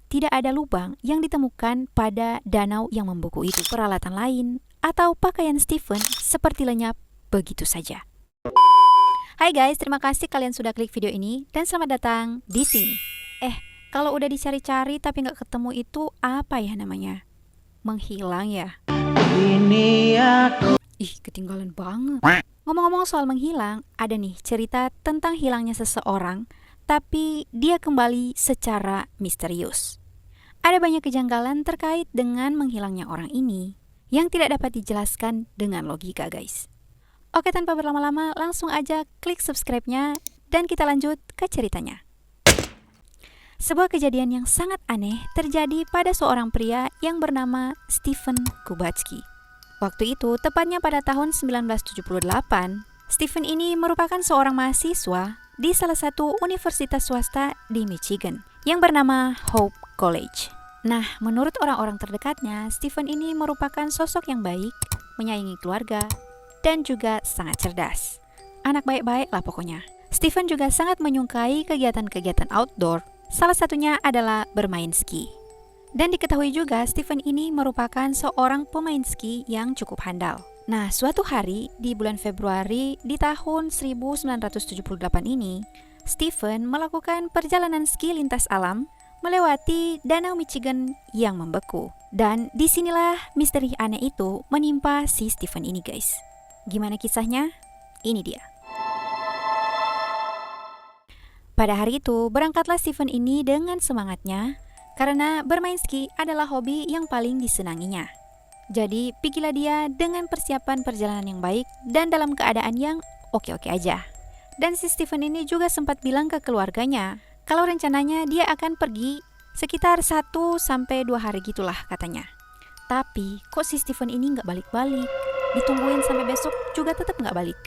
tidak ada lubang yang ditemukan pada danau yang membeku itu. Peralatan lain atau pakaian Stephen seperti lenyap begitu saja. Hai guys, terima kasih kalian sudah klik video ini dan selamat datang di sini. Kalau udah dicari-cari tapi nggak ketemu itu apa ya namanya? Menghilang ya? Ini aku. Ketinggalan banget. Ngomong-ngomong soal menghilang, ada nih cerita tentang hilangnya seseorang tapi dia kembali secara misterius. Ada banyak kejanggalan terkait dengan menghilangnya orang ini yang tidak dapat dijelaskan dengan logika guys. Oke, tanpa berlama-lama langsung aja klik subscribe-nya dan kita lanjut ke ceritanya. Sebuah kejadian yang sangat aneh terjadi pada seorang pria yang bernama Stephen Kubatsky. Waktu itu, tepatnya pada tahun 1978, Stephen ini merupakan seorang mahasiswa di salah satu universitas swasta di Michigan yang bernama Hope College. Nah, menurut orang-orang terdekatnya, Stephen ini merupakan sosok yang baik, menyayangi keluarga, dan juga sangat cerdas. Anak baik-baik lah pokoknya. Stephen juga sangat menyukai kegiatan-kegiatan outdoor, salah satunya adalah bermain ski. Dan diketahui juga Stephen ini merupakan seorang pemain ski yang cukup handal. Nah, suatu hari di bulan Februari di tahun 1978 ini, Stephen melakukan perjalanan ski lintas alam melewati Danau Michigan yang membeku. Dan disinilah misteri aneh itu menimpa si Stephen ini guys. Gimana kisahnya? Ini dia. Pada hari itu, berangkatlah Stephen ini dengan semangatnya karena bermain ski adalah hobi yang paling disenanginya. Jadi, pergilah dia dengan persiapan perjalanan yang baik dan dalam keadaan yang oke-oke aja. Dan si Stephen ini juga sempat bilang ke keluarganya kalau rencananya dia akan pergi sekitar 1-2 hari gitulah katanya. Tapi, kok si Stephen ini nggak balik-balik? Ditungguin sampai besok juga tetap nggak balik.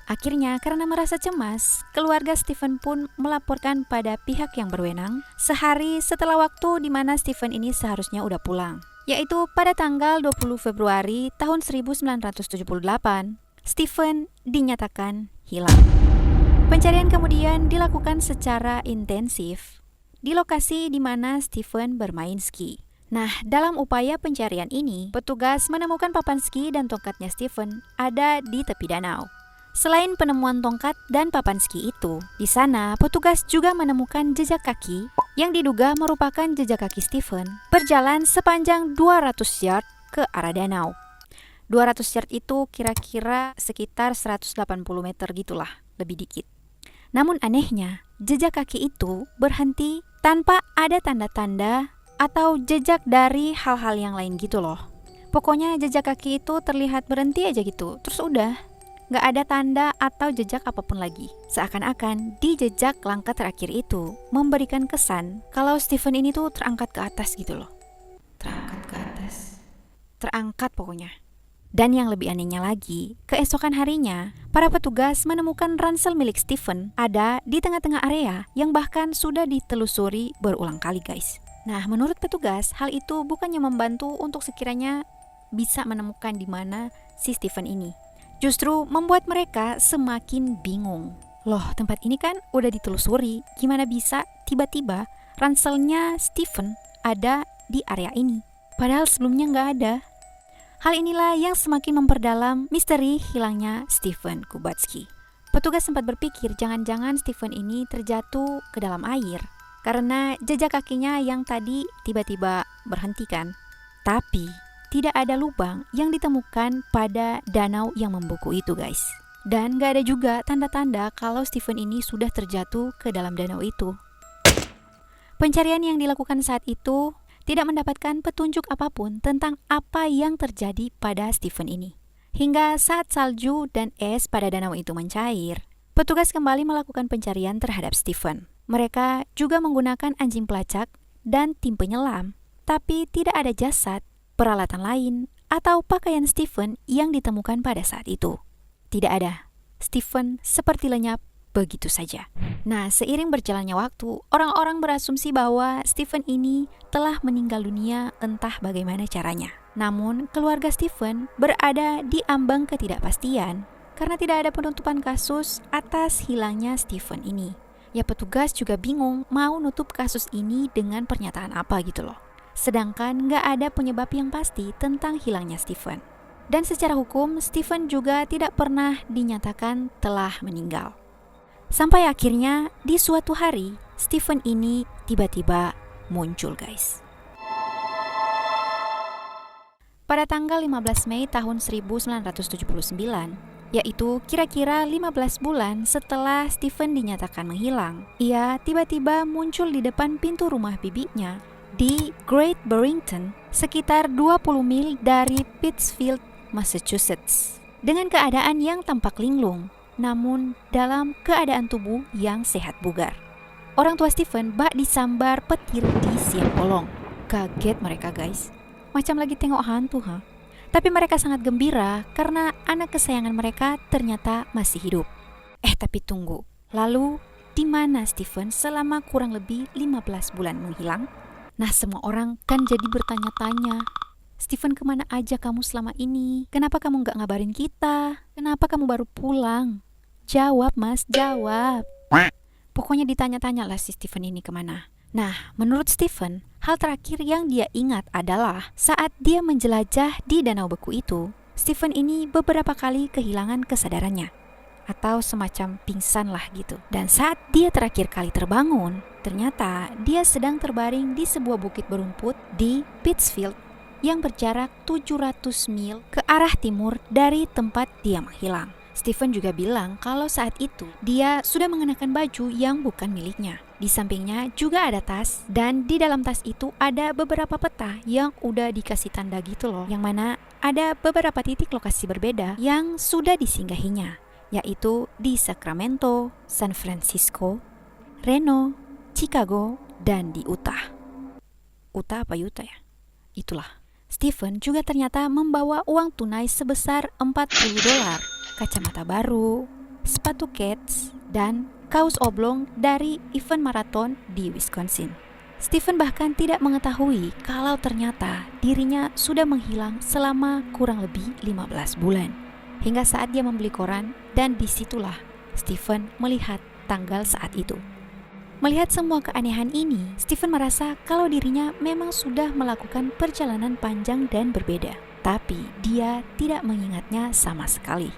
Akhirnya, karena merasa cemas, keluarga Stephen pun melaporkan pada pihak yang berwenang sehari setelah waktu di mana Stephen ini seharusnya udah pulang. Yaitu pada tanggal 20 Februari tahun 1978, Stephen dinyatakan hilang. Pencarian kemudian dilakukan secara intensif di lokasi di mana Stephen bermain ski. Nah, dalam upaya pencarian ini, petugas menemukan papan ski dan tongkatnya Stephen ada di tepi danau. Selain penemuan tongkat dan papan ski itu, di sana petugas juga menemukan jejak kaki yang diduga merupakan jejak kaki Stephen berjalan sepanjang 200 yard ke arah danau. 200 yard itu kira-kira sekitar 180 meter gitulah, lebih dikit. Namun anehnya, jejak kaki itu berhenti tanpa ada tanda-tanda atau jejak dari hal-hal yang lain gitu loh. Pokoknya jejak kaki itu terlihat berhenti aja gitu, terus udah. Gak ada tanda atau jejak apapun lagi. Seakan-akan di jejak langkah terakhir itu memberikan kesan kalau Stephen ini tuh terangkat ke atas gitu loh. Terangkat ke atas. Terangkat pokoknya. Dan yang lebih anehnya lagi, keesokan harinya, para petugas menemukan ransel milik Stephen ada di tengah-tengah area yang bahkan sudah ditelusuri berulang kali guys. Nah, menurut petugas, hal itu bukannya membantu untuk sekiranya bisa menemukan di mana si Stephen ini. Justru membuat mereka semakin bingung. Loh, tempat ini kan udah ditelusuri, gimana bisa tiba-tiba ranselnya Stephen ada di area ini? Padahal sebelumnya nggak ada. Hal inilah yang semakin memperdalam misteri hilangnya Stephen Kubatsky. Petugas sempat berpikir jangan-jangan Stephen ini terjatuh ke dalam air karena jejak kakinya yang tadi tiba-tiba berhenti kan. Tapi tidak ada lubang yang ditemukan pada danau yang membeku itu guys. Dan gak ada juga tanda-tanda kalau Stephen ini sudah terjatuh ke dalam danau itu. Pencarian yang dilakukan saat itu tidak mendapatkan petunjuk apapun tentang apa yang terjadi pada Stephen ini. Hingga saat salju dan es pada danau itu mencair, petugas kembali melakukan pencarian terhadap Stephen. Mereka juga menggunakan anjing pelacak dan tim penyelam, tapi tidak ada jasad, peralatan lain, atau pakaian Stephen yang ditemukan pada saat itu. Tidak ada. Stephen seperti lenyap begitu saja. Nah, seiring berjalannya waktu, orang-orang berasumsi bahwa Stephen ini telah meninggal dunia entah bagaimana caranya. Namun, keluarga Stephen berada di ambang ketidakpastian karena tidak ada penutupan kasus atas hilangnya Stephen ini. Ya petugas juga bingung mau nutup kasus ini dengan pernyataan apa gitu loh. Sedangkan nggak ada penyebab yang pasti tentang hilangnya Stephen. Dan secara hukum, Stephen juga tidak pernah dinyatakan telah meninggal. Sampai akhirnya di suatu hari, Stephen ini tiba-tiba muncul guys. Pada tanggal 15 Mei tahun 1979, yaitu kira-kira 15 bulan setelah Stephen dinyatakan menghilang, ia tiba-tiba muncul di depan pintu rumah bibinya di Great Barrington, sekitar 20 mil dari Pittsfield, Massachusetts, dengan keadaan yang tampak linglung, namun dalam keadaan tubuh yang sehat bugar. Orang tua Stephen bak disambar petir di siang bolong. Kaget mereka guys, macam lagi tengok hantu Tapi mereka sangat gembira karena anak kesayangan mereka ternyata masih hidup. Tapi tunggu, lalu di mana Stephen selama kurang lebih 15 bulan menghilang? Nah, semua orang kan jadi bertanya-tanya, Stephen kemana aja kamu selama ini? Kenapa kamu gak ngabarin kita? Kenapa kamu baru pulang? Jawab mas, jawab. Pokoknya ditanya-tanya lah si Stephen ini kemana. Nah, menurut Stephen, hal terakhir yang dia ingat adalah saat dia menjelajah di Danau Beku itu, Stephen ini beberapa kali kehilangan kesadarannya, atau semacam pingsan lah gitu. Dan saat dia terakhir kali terbangun, ternyata dia sedang terbaring di sebuah bukit berumput di Pittsfield yang berjarak 700 mil ke arah timur dari tempat dia menghilang. Stephen juga bilang kalau saat itu dia sudah mengenakan baju yang bukan miliknya. Di sampingnya juga ada tas, dan di dalam tas itu ada beberapa peta yang udah dikasih tanda gitu loh, yang mana ada beberapa titik lokasi berbeda yang sudah disinggahinya, yaitu di Sacramento, San Francisco, Reno, Chicago, dan di Utah. Utah apa Utah ya? Itulah. Stephen juga ternyata membawa uang tunai sebesar $40, kacamata baru, sepatu Keds, dan kaos oblong dari event maraton di Wisconsin. Stephen bahkan tidak mengetahui kalau ternyata dirinya sudah menghilang selama kurang lebih 15 bulan. Hingga saat dia membeli koran, dan disitulah Stephen melihat tanggal saat itu. Melihat semua keanehan ini, Stephen merasa kalau dirinya memang sudah melakukan perjalanan panjang dan berbeda. Tapi dia tidak mengingatnya sama sekali.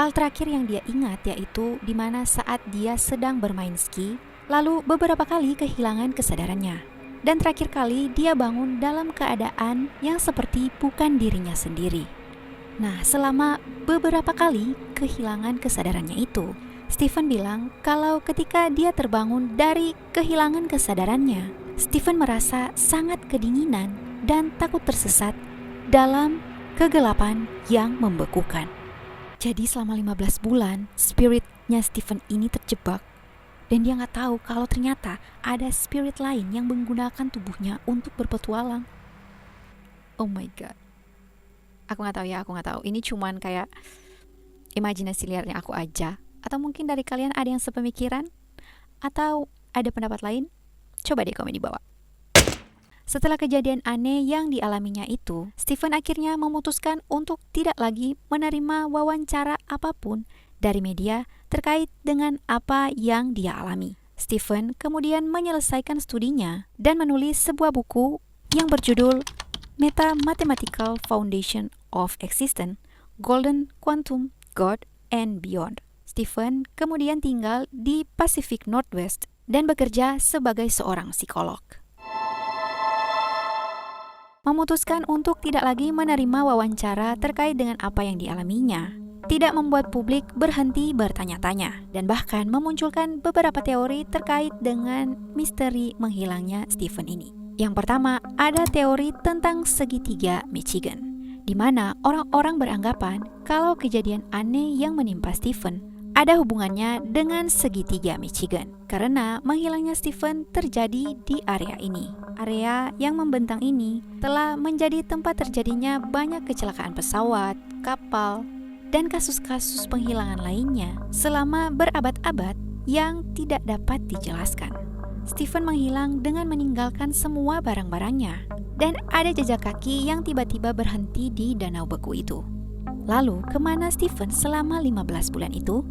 Hal terakhir yang dia ingat yaitu di mana saat dia sedang bermain ski, lalu beberapa kali kehilangan kesadarannya. Dan terakhir kali dia bangun dalam keadaan yang seperti bukan dirinya sendiri. Nah, selama beberapa kali kehilangan kesadarannya itu, Stephen bilang kalau ketika dia terbangun dari kehilangan kesadarannya, Stephen merasa sangat kedinginan dan takut tersesat dalam kegelapan yang membekukan. Jadi selama 15 bulan, spiritnya Stephen ini terjebak, dan dia gak tahu kalau ternyata ada spirit lain yang menggunakan tubuhnya untuk berpetualang. Oh my god. Aku gak tahu. Ini cuman kayak imajinasi liarnya aku aja. Atau mungkin dari kalian ada yang sepemikiran? Atau ada pendapat lain? Coba deh komen di bawah. Setelah kejadian aneh yang dialaminya itu, Stephen akhirnya memutuskan untuk tidak lagi menerima wawancara apapun dari media terkait dengan apa yang dia alami. Stephen kemudian menyelesaikan studinya dan menulis sebuah buku yang berjudul Meta-Mathematical Foundation of Existence, Golden Quantum, God, and Beyond. Stephen kemudian tinggal di Pacific Northwest dan bekerja sebagai seorang psikolog. Memutuskan untuk tidak lagi menerima wawancara terkait dengan apa yang dialaminya, tidak membuat publik berhenti bertanya-tanya, dan bahkan memunculkan beberapa teori terkait dengan misteri menghilangnya Stephen ini. Yang pertama, ada teori tentang segitiga Michigan, di mana orang-orang beranggapan kalau kejadian aneh yang menimpa Stephen ada hubungannya dengan segitiga Michigan, karena menghilangnya Stephen terjadi di area ini. Area yang membentang ini telah menjadi tempat terjadinya banyak kecelakaan pesawat, kapal, dan kasus-kasus penghilangan lainnya selama berabad-abad yang tidak dapat dijelaskan. Stephen menghilang dengan meninggalkan semua barang-barangnya, dan ada jejak kaki yang tiba-tiba berhenti di Danau Beku itu. Lalu, kemana Stephen selama 15 bulan itu?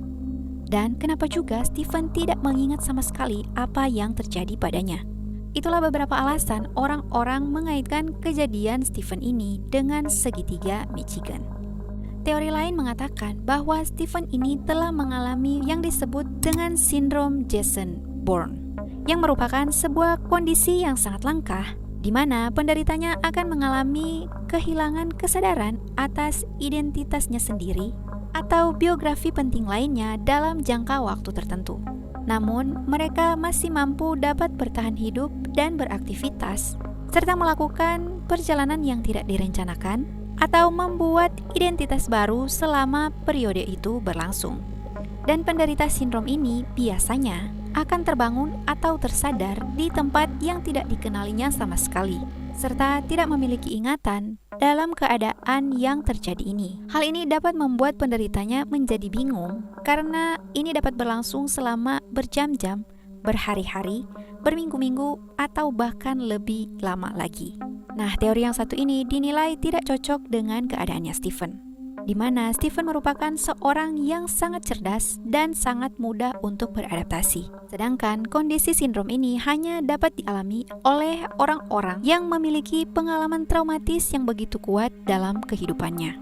Dan kenapa juga Stephen tidak mengingat sama sekali apa yang terjadi padanya? Itulah beberapa alasan orang-orang mengaitkan kejadian Stephen ini dengan segitiga Michigan. Teori lain mengatakan bahwa Stephen ini telah mengalami yang disebut dengan sindrom Jason Bourne, yang merupakan sebuah kondisi yang sangat langka, di mana penderitanya akan mengalami kehilangan kesadaran atas identitasnya sendiri atau biografi penting lainnya dalam jangka waktu tertentu. Namun, mereka masih mampu dapat bertahan hidup dan beraktivitas, serta melakukan perjalanan yang tidak direncanakan atau membuat identitas baru selama periode itu berlangsung. Dan penderita sindrom ini biasanya akan terbangun atau tersadar di tempat yang tidak dikenalinya sama sekali, serta tidak memiliki ingatan dalam keadaan yang terjadi ini. Hal ini dapat membuat penderitanya menjadi bingung karena ini dapat berlangsung selama berjam-jam, berhari-hari, berminggu-minggu, atau bahkan lebih lama lagi. Nah, teori yang satu ini dinilai tidak cocok dengan keadaannya Stephen, di mana Stephen merupakan seorang yang sangat cerdas dan sangat mudah untuk beradaptasi. Sedangkan kondisi sindrom ini hanya dapat dialami oleh orang-orang yang memiliki pengalaman traumatis yang begitu kuat dalam kehidupannya.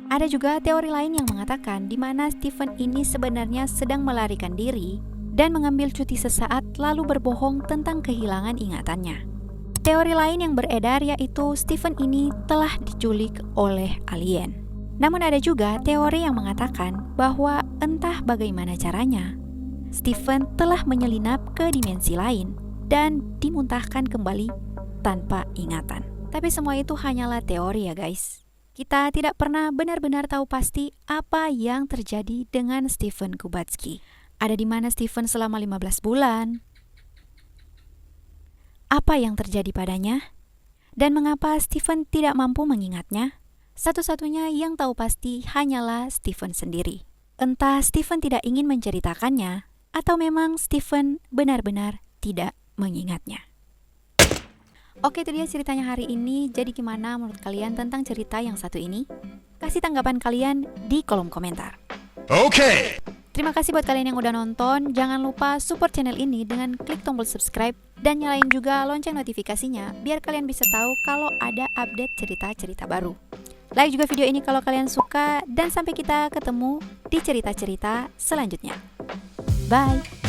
Ada juga teori lain yang mengatakan di mana Stephen ini sebenarnya sedang melarikan diri dan mengambil cuti sesaat lalu berbohong tentang kehilangan ingatannya. Teori lain yang beredar yaitu Stephen ini telah diculik oleh alien. Namun ada juga teori yang mengatakan bahwa entah bagaimana caranya, Stephen telah menyelinap ke dimensi lain dan dimuntahkan kembali tanpa ingatan. Tapi semua itu hanyalah teori ya guys. Kita tidak pernah benar-benar tahu pasti apa yang terjadi dengan Stephen Kubatsky. Ada di mana Stephen selama 15 bulan? Apa yang terjadi padanya? Dan mengapa Stephen tidak mampu mengingatnya? Satu-satunya yang tahu pasti hanyalah Stephen sendiri. Entah Stephen tidak ingin menceritakannya, atau memang Stephen benar-benar tidak mengingatnya. Oke, itu dia ceritanya hari ini. Jadi gimana menurut kalian tentang cerita yang satu ini? Kasih tanggapan kalian di kolom komentar. Oke. Terima kasih buat kalian yang udah nonton. Jangan lupa support channel ini dengan klik tombol subscribe dan nyalain juga lonceng notifikasinya biar kalian bisa tahu kalau ada update cerita-cerita baru. Like juga video ini kalau kalian suka dan sampai kita ketemu di cerita-cerita selanjutnya. Bye!